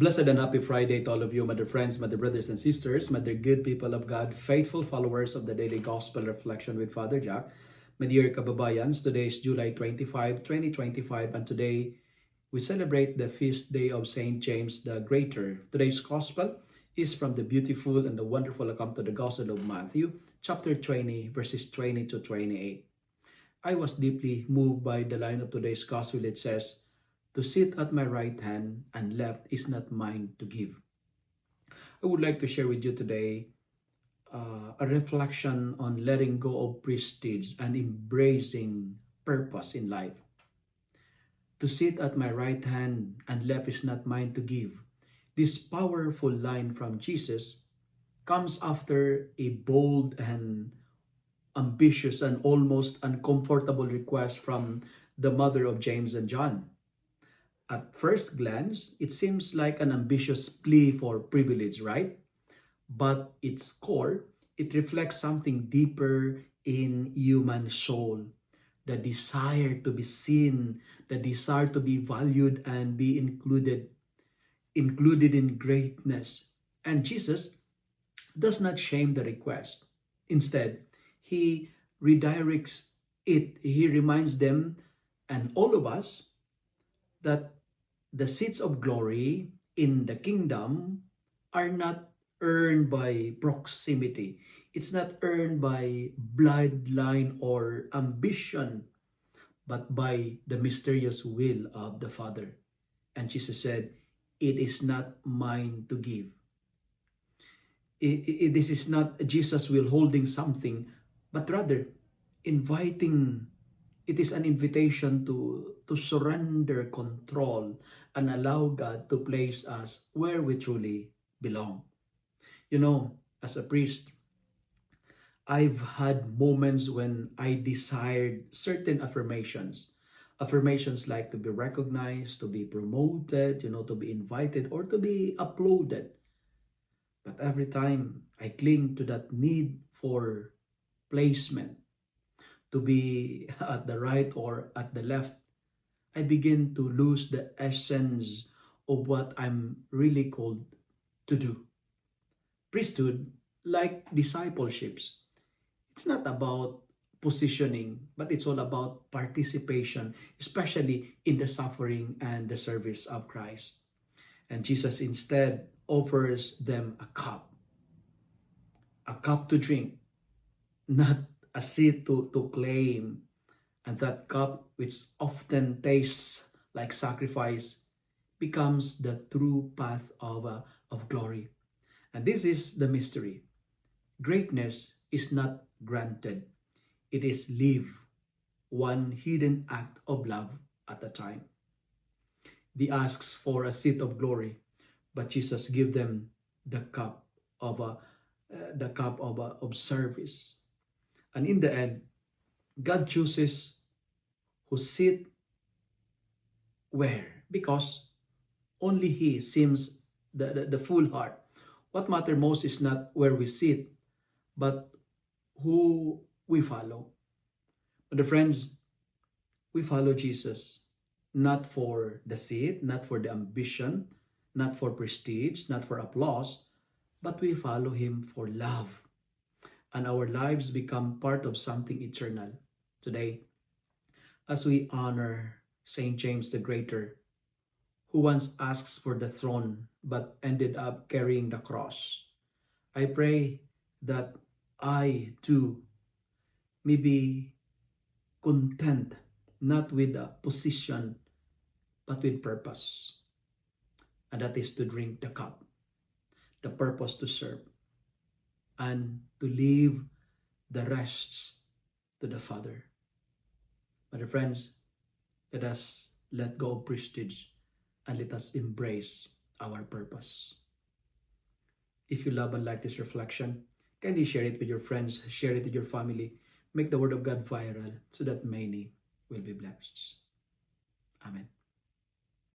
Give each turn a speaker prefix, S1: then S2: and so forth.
S1: Blessed and happy Friday to all of you, my dear friends, my dear brothers and sisters, my dear good people of God, faithful followers of the Daily Gospel Reflection with Father Jack. My dear kababayans, today is July 25, 2025, and today we celebrate the feast day of Saint James the Greater. Today's Gospel is from the beautiful and the wonderful account of the Gospel of Matthew, chapter 20, verses 20 to 28. I was deeply moved by the line of today's Gospel. It says, "To sit at my right hand and left is not mine to give." I would like to share with you today a reflection on letting go of prestige and embracing purpose in life. To sit at my right hand and left is not mine to give. This powerful line from Jesus comes after a bold and ambitious and almost uncomfortable request from the mother of James and John. At first glance, it seems like an ambitious plea for privilege, right? But its core, it reflects something deeper in human soul. The desire to be seen, the desire to be valued and be included in greatness. And Jesus does not shame the request. Instead, he redirects it. He reminds them and all of us that the seats of glory in the kingdom are not earned by proximity. It's not earned by bloodline or ambition, but by the mysterious will of the Father. And Jesus said, "It is not mine to give." This is not Jesus will holding something, but rather inviting. It is an invitation to surrender control and allow God to place us where we truly belong. You know, as a priest, I've had moments when I desired certain affirmations. Affirmations like to be recognized, to be promoted, to be invited, or to be applauded. But every time I cling to that need for placement, to be at the right or at the left, I begin to lose the essence of what I'm really called to do. Priesthood, like discipleships, it's not about positioning, but it's all about participation, especially in the suffering and the service of Christ. And Jesus instead offers them a cup to drink, not a seat to claim. And that cup, which often tastes like sacrifice, becomes the true path of glory. And this is the mystery. Greatness is not granted. It is lived, one hidden act of love at a time. They asks for a seat of glory, but Jesus gives them the cup of service. And in the end, God chooses who sit where, because only He seems the full heart. What matters most is not where we sit, but who we follow. But the friends, we follow Jesus not for the seat, not for the ambition, not for prestige, not for applause, but we follow Him for love. And our lives become part of something eternal. Today, as we honor Saint James the Greater, who once asked for the throne but ended up carrying the cross, I pray that I too may be content, not with a position, but with purpose. And that is to drink the cup, the purpose to serve, and to leave the rest to the Father. My dear friends, let us let go of prestige and let us embrace our purpose. If you love and like this reflection, kindly share it with your friends, share it with your family, make the Word of God viral so that many will be blessed. Amen.